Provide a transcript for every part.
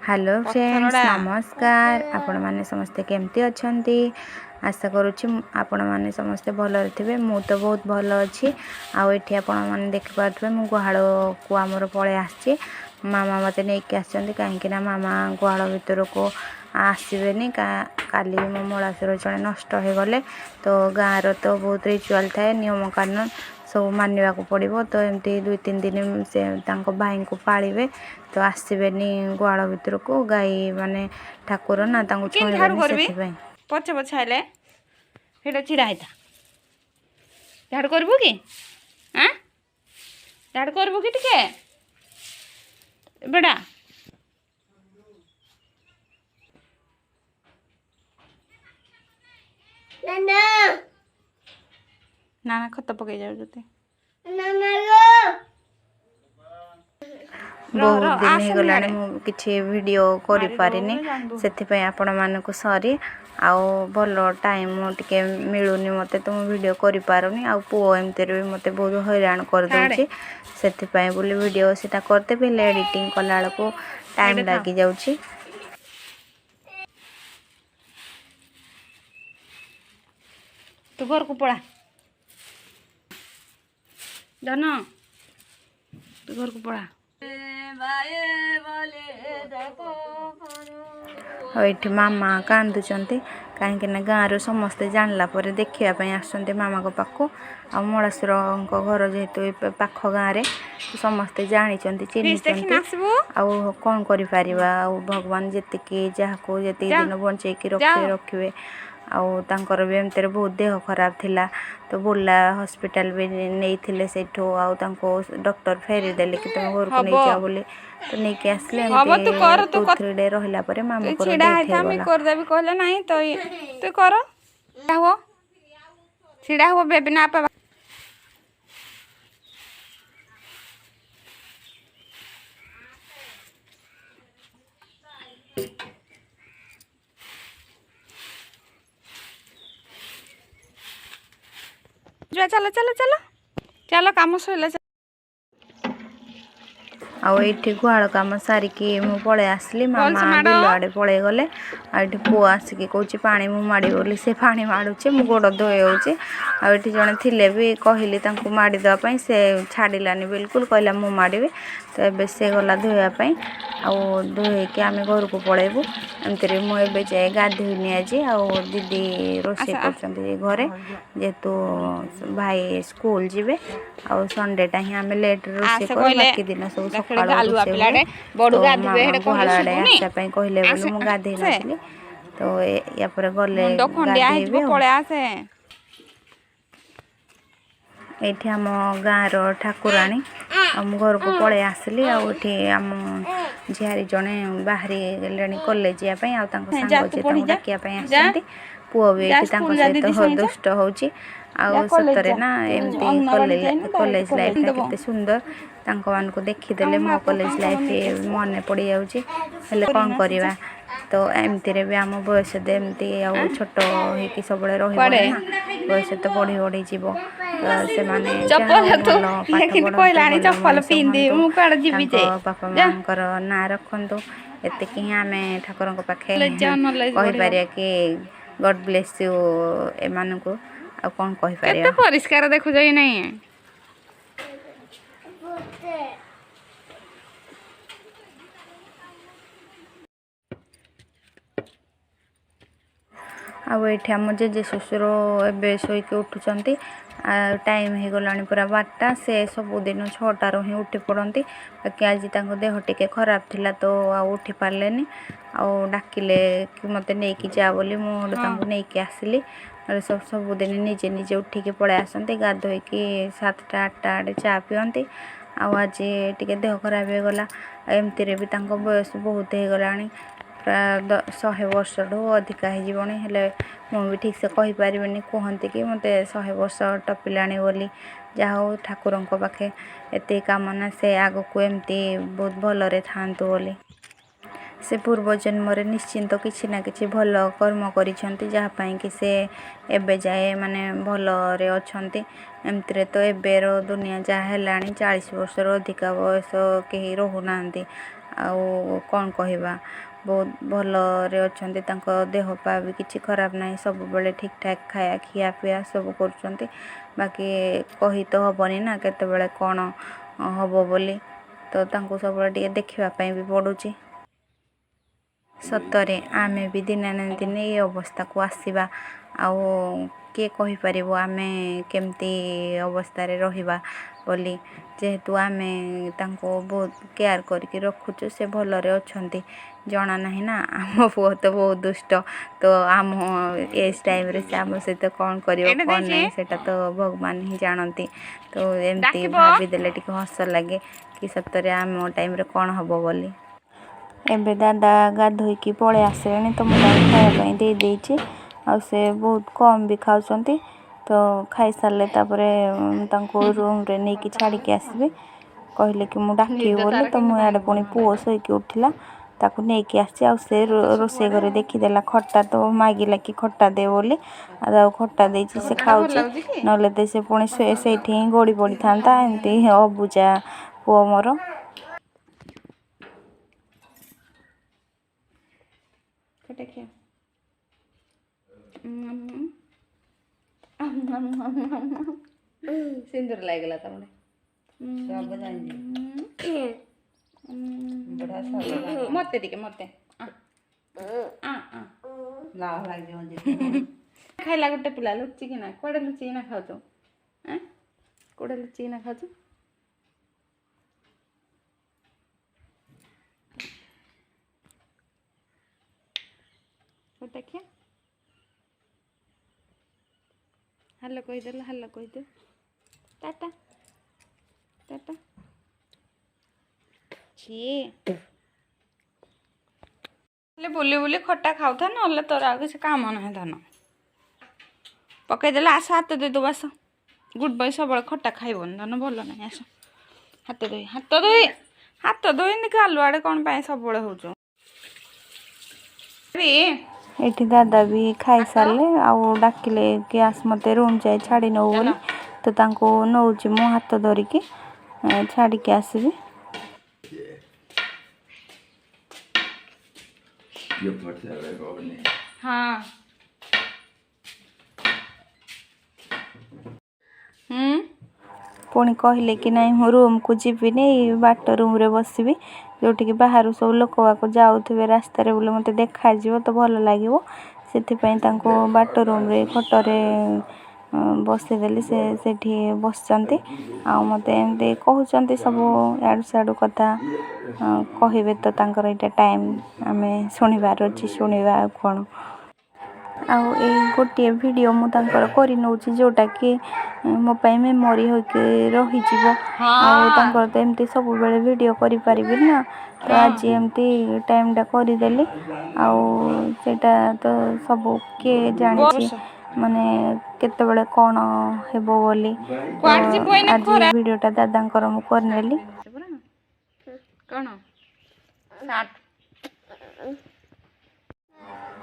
Hello friends नमस्कार आपण माने समस्ते केमती अछंती आशा करूची आपण माने समस्ते भल थे मु तो बहुत भल अच्छी आउ एठी आपण माने देख पाथबे मु गुहाळ को हमर पळे आछि मामा मते नै के आछंती काहेकि ना मामा गुहाळ भितर को आसीबेनी काली मो मोळासर जणे नष्ट हे गले तो गाँर तो बहुत रिचुअल थाए नियम कानून सब मानवा को पड़ो तो एमती 2-3 दिन से तांको भाई को पालिबे तो आसबेनी गुहाळ भितर को गाई माने ठाकुर ना तांको छुईबेनी सेति पई पछ पछ आले हेडा चिड़ा हेता झाड़ करबो की हां झाड़ करबो की टिके बेडा नाना नाना खत पके जाउ जते नाना बहुत दिन हो गलानी मु किछि वीडियो करि पारिनी सेति पई आपण मानको सॉरी आउ भलो टाइम टिके मिलुनी मते तो वीडियो करि पारुनी आउ पो एमतेरे मते बहुत हैरान कर दोछि सेति पई बोली वीडियो सेटा करते पहिले एडिटिंग कला को टाइम लागी जाउछि तू घर को पड़ा जानो तू घर को पड़ा एठी मामा कांदुचंती कहीं ना गाँव समस्ते जानला पर देखिया आसते मामा को पाखु आ मलासुर घर जेहेतु पाख गाँव समस्ते जानी चिन्ह आउ कौन कर भगवान जी जहाँ जी दिन बंचेकी रखिए आउ तांकर भी एमते बहुत देह खराब थिला तो बुला हॉस्पिटल भी नहीं थिले सेठो आउ तांको डॉक्टर फेरी देले कि तुम घर को नहीं जाओ बोले तो नहीं के आसले 2-3 डे रहला परे मामा को छिड़ा है हम कर देबी कहले नहीं तो तू कर हो छिड़ा हो बेबी ना पा चलो चलो चलो चलो काम सइला आउ ये गुहाल कम सारिकी मु पळे आसली मामा बिल आड़े पळे गले आठी पु आसिकी कहूँ पानी मु माड़ी बोली से पानी माड़ुचे मु गोड़ धोई होचे आठी जने थिले भी कहली तांको माड़ी दवा पई से छाड़िलानी बिल्कुल कहला मु माड़ीबे तो एबे से गला धोया पई आउ धोईके आमे घर को पळेबू एमतरे मु एबे जाय गाधोइनी आजी आउ दीदी रोसे करछंती घरे जेतु भाई स्कूल जीवे आउ संडे टा ही आमे लेट रोसे कर बाकी दिन सब सकाळ रोसे बडू गाधबे हेडे कहले कहले बोलू मु गाधे नथली तो या पर गले गाधेबे पळे आसे एठी हम गाँर ठाकुराणी हम घर को पळे आसली आठी आम झियारी जने बाहरी गलेनी कॉलेज या पई आ तांको संग जे डाकिया पई आसंती पुओ भी एठी तांको सहित दुष्ट होची आ सतरे ना एमती कॉलेज लाइफ केते सुंदर तांको मान को देखि देले मो कॉलेज लाइफ मने पड़ी जाउची हेले कोन करबा तो एमती रे भी आम बयस दे एमती आ छोट होकी सबले रहिबो ना बयस तो बढ़ी बढ़ी जीवो से माने चप्पल तो लेकिन कहलानी चप्पल पिंदी मु काड जीबी जे बापा मांकर ना रखंतु एते कि आमे ठाकुर को पाखे कहि पारिया कि गॉड ब्लेस यू ए मानु को आ कोन कहि पारिया एते परिष्कार देखु जई नहीं आउ ये आम जेजे শ্বশুर एबे शोक उठुंट टाइम हो गलानी पूरा 12टा से सबुदिन 6टारू ही उठी पड़ती बाकी आज देह टिके खराब थिला तो आउ उठी पार्लेनी आउ डाकिले कि मते नेकी जा बोली मुझे नहीं आसली सब सबुदिन निजे निजे उठिके पड़े आसती गाधोईकी 7टा 8टा आड़े चा पियंती आज टिके देह खराब हो गला एमती भी बयस बहुत हो गलानी प्राय 100 वर्ष अधिका होनी हेले मुझे ठीक से कही पारिबेनी कहते कि मते 100 वर्ष टपिलानी बोली जहाँ हो ठाकुर पाखे एत कामना से आग को एमती बहुत भलरे थांतु बोली से पूर्व जन्म निश्चिंत किसी ना किसी भल कर्म करिसेंती जहाँ पाई कि से एबे जाए माने भलरे अछंती एमती तो एबेर दुनिया जहाँ हेलानी 40 वर्ष अधिका बयस कहीं रहूना ଆଉ କ'ଣ କହିବା ବହୁତ ଭଲରେ ଅଛନ୍ତି ତାଙ୍କ ଦେହ ପା ବି କିଛି ଖରାପ ନାହିଁ ସବୁବେଳେ ଠିକ୍ ଠାକ୍ ଖିଆ ପିଆ ସବୁ କରୁଛନ୍ତି ବାକି କହି ତ ହେବନି ନା କେତେବେଳେ କ'ଣ ହେବ ବୋଲି ତ ତାଙ୍କୁ ସବୁବେଳେ ଟିକେ ଦେଖିବା ପାଇଁ ବି ପଡ଼ୁଛି ସତରେ ଆମେ ବି ଦିନେ ନା ଦିନେ ଏ ଅବସ୍ଥାକୁ ଆସିବା ଆଉ କିଏ କହିପାରିବ ଆମେ କେମିତି ଅବସ୍ଥାରେ ରହିବା ବୋଲି ଯେହେତୁ ଆମେ ତାଙ୍କୁ ବହୁତ କେୟାର କରିକି ରଖୁଛୁ ସେ ଭଲରେ ଅଛନ୍ତି ଜଣା ନାହିଁ ନା ଆମ ପୁଅ ତ ବହୁତ ଦୁଷ୍ଟ ତ ଆମ ଏଜ୍ ଟାଇମ୍ରେ ସେ ଆମ ସହିତ କ'ଣ କରିବ କ'ଣ ନାହିଁ ସେଇଟା ତ ଭଗବାନ ହିଁ ଜାଣନ୍ତି ତ ଏମିତି ଭାବିଦେଲେ ଟିକେ ହସ ଲାଗେ କି ସତରେ ଆମ ଟାଇମ୍ରେ କ'ଣ ହେବ ବୋଲି ଏବେ ଦାଦା ଗାଧୋଇକି ପଳେଇ ଆସିଲେଣି ତ ମୁଁ ତାଙ୍କୁ ଖାଇବା ପାଇଁ ଦେଇଦେଇଛି ଆଉ ସେ ବହୁତ କମ୍ ବି ଖାଉଛନ୍ତି ତ ଖାଇସାରିଲେ ତାପରେ ତାଙ୍କୁ ରୁମ୍ରେ ନେଇକି ଛାଡ଼ିକି ଆସିବି କହିଲେ କି ମୁଁ ଡାକିବି ବୋଲି ତ ମୁଁ ଇଆଡ଼େ ପୁଣି ପୁଅ ଶୋଇକି ଉଠିଲା ତାକୁ ନେଇକି ଆସିଛି ଆଉ ସେ ରୋଷେଇ ଘରେ ଦେଖିଦେଲା ଖଟା ତ ମାଗିଲା କି ଖଟା ଦେ ବୋଲି ଆଉ ତାକୁ ଖଟା ଦେଇଛି ସେ ଖାଉଛି ନହେଲେ ତ ସେ ପୁଣି ସେଇଠି ହିଁ ଗଡ଼ି ପଡ଼ିଥାନ୍ତା ଏମିତି ଅବୁଝା ପୁଅ ମୋର ସିନ୍ଦୁର ଲାଗିଲା ତମେ ମତେ ଟିକେ ମତେ ଖାଇଲା ଗୋଟେ ପିଲା ଲୁଚିକିନା କୁଆଡ଼େ ଲୁଚିକିନା ଖାଉଛୁ କୁଆଡ଼େ ଲୁଚିକିନା ଖାଉଛୁ ଦେଖିଆ ହାଲୋ କହିଦେଲ ହାଲୋ କହିଦେ ଟାଟା ଟାଟା ହେଲେ ବୁଲି ବୁଲି ଖଟା ଖାଉଥା ନହେଲେ ତୋର ଆଉ କିଛି କାମ ନାହିଁ ଧନ ପକେଇଦେଲେ ଆସ ହାତ ଦେଇଦେବୁ ଆସ ଗୁଡ୍ ବୟ ସବୁବେଳେ ଖଟା ଖାଇବନି ଧନ ଭଲ ନାହିଁ ଆସ ହାତ ଧୋଇନି କାଲୁ ଆଡ଼େ କ'ଣ ପାଇଁ ସବୁବେଳେ ହେଉଛୁ ଏଠି ଦାଦା ବି ଖାଇସାରିଲେ ଆଉ ଡାକିଲେ କି ଆସ ମୋତେ ରୁମ୍ ଯାଇ ଛାଡ଼ି ନେବୁ ବୋଲି ତ ତାଙ୍କୁ ନେଉଛି ମୁଁ ହାତ ଧରିକି ଛାଡ଼ିକି ଆସିବି ହଁ ପୁଣି କହିଲେ କି ନାଇଁ ମୁଁ ରୁମ୍କୁ ଯିବିନି ବାଟ ରୁମ୍ରେ ବସିବି ଯେଉଁଠିକି ବାହାରୁ ସବୁ ଲୋକ ବାକ ଯାଉଥିବେ ରାସ୍ତାରେ ବୋଲି ମୋତେ ଦେଖାଯିବ ତ ଭଲ ଲାଗିବ ସେଥିପାଇଁ ତାଙ୍କୁ ବାଟ ରୁମ୍ରେ ଖଟରେ ବସେଇଦେଲି ସେ ସେଠି ବସିଛନ୍ତି ଆଉ ମୋତେ ଏମିତି କହୁଛନ୍ତି ସବୁ ଇଆଡ଼ୁ ସିଆଡ଼ୁ କଥା କହିବେ ତ ତାଙ୍କର ଏଇଟା ଟାଇମ୍ ଆମେ ଶୁଣିବାର ଅଛି ଶୁଣିବା ଆଉ କ'ଣ ଆଉ ଏଇ ଗୋଟିଏ ଭିଡ଼ିଓ ମୁଁ ତାଙ୍କର କରି ନେଉଛି ଯେଉଁଟାକି ମୋ ପାଇଁ ମେମୋରି ହୋଇକି ରହିଯିବ ଆଉ ତାଙ୍କର ତ ଏମିତି ସବୁବେଳେ ଭିଡ଼ିଓ କରିପାରିବିନି ନା ତ ଆଜି ଏମିତି ଟାଇମ୍ଟା କରିଦେଲି ଆଉ ସେଇଟା ତ ସବୁ କିଏ ଜାଣିଛି ମାନେ କେତେବେଳେ କ'ଣ ହେବ ବୋଲି ତ ଆଜି ଭିଡ଼ିଓଟା ଦାଦାଙ୍କର ମୁଁ କରିନେଲି କ'ଣ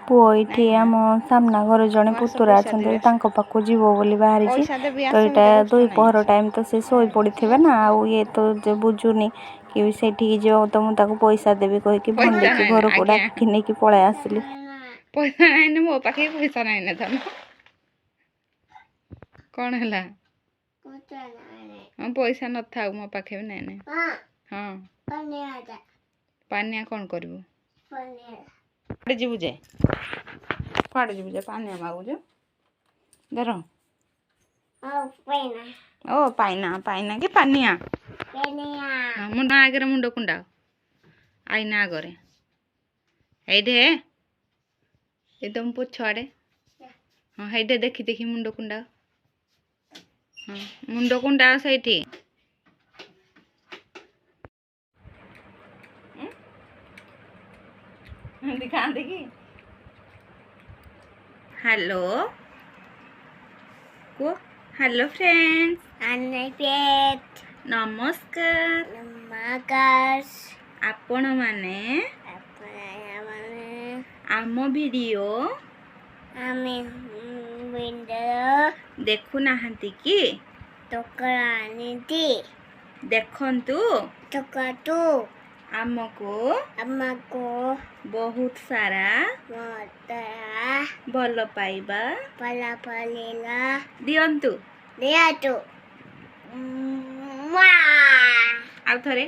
ପୁଅ ଏଇଠି ଆମ ସାମ୍ନା ଘର ଜଣେ ପୁତୁରା ଅଛନ୍ତି ତାଙ୍କ ପାଖକୁ ଯିବ ବୋଲି ବାହାରିଛି ତ ଏଇଟା ଦୁଇପହର ଟାଇମ୍ ତ ସେ ଶୋଇ ପଡ଼ିଥିବେ ନା ଆଉ ଇଏ ତ ବୁଝୁନି କି ସେଇଠିକି ଯିବ ତ ମୁଁ ତାକୁ ପଇସା ଦେବି କହିକି ଭଣ୍ଡେଇକି ଘରକୁ ଡାକିକି ନେଇକି ପଳେଇ ଆସିଲି ପଇସା ନାହିଁ ମୋ ପାଖେ ପଇସା ନାହିଁ ନା ଧନ କ'ଣ ହେଲା ହଁ ପଇସା ନଥାଉ ମୋ ପାଖେ ବି ନାହିଁ ହଁ ପାନିଆ କ'ଣ କରିବୁ କୁଆଡ଼େ ଯିବୁ ଯେ ପାନିଆ ମାଗୁଛୁ ଧର ଓ ପାଇନା କି ପାନିଆ ମୁଣ୍ଡ ଆଗରେ ମୁଣ୍ଡ କୁଣ୍ଡା ଆଇନା ଆଗରେ ଏଇଠି ଏ ତମ ପଛ ଆଡ଼େ ହଁ ହେଇଠି ଦେଖି ମୁଣ୍ଡ କୁଣ୍ଡା ହଁ ମୁଣ୍ଡ କୁଣ୍ଡା ସେଇଠି ଖାଆନ୍ତି କି ହ୍ୟାଲୋ କୁହ ହ୍ୟାଲୋ ଫ୍ରେଣ୍ଡସ୍ ନମସ୍କାର ଆପଣମାନେ ଆମ ଭିଡ଼ିଓ ଦେଖୁନାହାନ୍ତି କି ଦେଖନ୍ତୁ ଆମକୁ ଆମକୁ ବହୁତ ସାରା ମତରା ଭଲ ପାଇବା ପଲାପଲିଲା ଦିଅନ୍ତୁ। ଦିଆଟୁ ଆଉ ଥରେ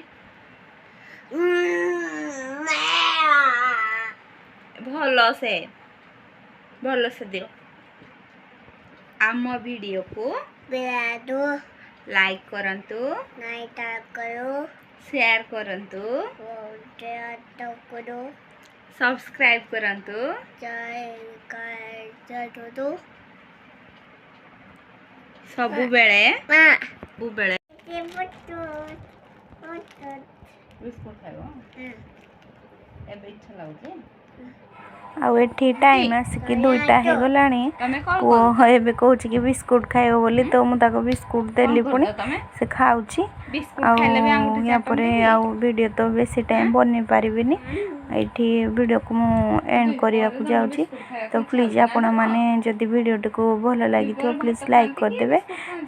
ଭଲସେ ଦିଅ। ଆମ ଭିଡ଼ିଓକୁ ବିରାଟୁ ଲାଇକ୍ କରନ୍ତୁ, ନାଇଟା କରୁ ସେୟାର କରନ୍ତୁ, କରୁ ସବସ୍କ୍ରାଇବ୍ କରନ୍ତୁ। ଜୟ ସବୁବେଳେ ବିସ୍କୁଟ ଖାଇବ। ଏବେ ଇଚ୍ଛା ଲାଗୁଛି। ଆଉ ଏଠି ଟାଇମ୍ ଆସିକି 2ଟା ହେଇଗଲାଣି। ପୁଅ ଏବେ କହୁଛି କି ବିସ୍କୁଟ ଖାଇବ ବୋଲି, ତ ମୁଁ ତାକୁ ବିସ୍କୁଟ ଦେଲି, ପୁଣି ସେ ଖାଉଛି। ଆଉ ୟା ପରେ ଆଉ ଭିଡ଼ିଓ ତ ବେଶୀ ଟାଇମ୍ ବନେଇ ପାରିବିନି, ଏଇଠି ଭିଡ଼ିଓକୁ ମୁଁ ଏଣ୍ଡ କରିବାକୁ ଯାଉଛି। ତ ପ୍ଲିଜ୍ ଆପଣମାନେ ଯଦି ଭିଡ଼ିଓଟିକୁ ଭଲ ଲାଗିଥିବ ପ୍ଲିଜ୍ ଲାଇକ୍ କରିଦେବେ,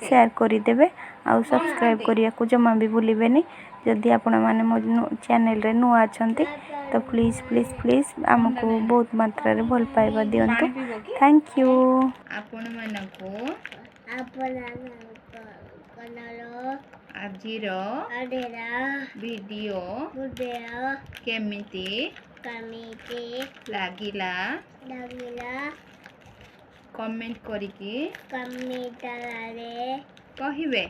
ସେୟାର କରିଦେବେ, ଆଉ ସବସ୍କ୍ରାଇବ୍ କରିବାକୁ ଜମା ବି ଭୁଲିବେନି। ଯଦି ଆପଣମାନେ ମୋ ଚ୍ୟାନେଲରେ ନୂଆ ଅଛନ୍ତି ତ ପ୍ଲିଜ୍ ଆମକୁ ବହୁତ ମାତ୍ରାରେ ଭଲ ପାଇବା ଦିଅନ୍ତୁ। Thank you. ଆପଣମାନଙ୍କୁ ଆଜିର ଭିଡ଼ିଓ କେମିତି ଲାଗିଲା କମେଣ୍ଟ କରିକି କହିବେ।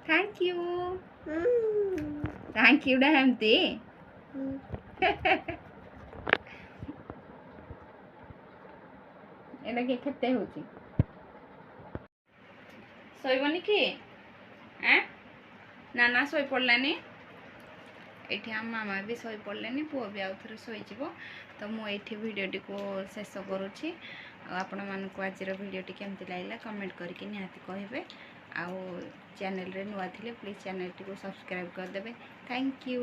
Thank you. ଥ୍ୟାଙ୍କ ୟୁଟା ଏମିତି ଏଇଟା କିଏ କେତେ ହେଉଛି? ଶୋଇବନି କି? ନା ଶୋଇପଡ଼ିଲାନି। ଏଇଠି ଆମ ମାମା ବି ଶୋଇପଡ଼ିଲେନି, ପୁଅ ବି ଆଉ ଥରେ ଶୋଇଯିବ। ତ ମୁଁ ଏଇଠି ଭିଡ଼ିଓଟିକୁ ଶେଷ କରୁଛି। ଆଉ ଆପଣମାନଙ୍କୁ ଆଜିର ଭିଡ଼ିଓଟି କେମିତି ଲାଗିଲା କମେଣ୍ଟ କରିକି ନିହାତି କହିବେ। ଆଉ ଚ୍ୟାନେଲରେ ନୂଆ ଥିଲେ ପ୍ଲିଜ୍ ଚ୍ୟାନେଲଟିକୁ ସବସ୍କ୍ରାଇବ୍ କରିଦେବେ। Thank you.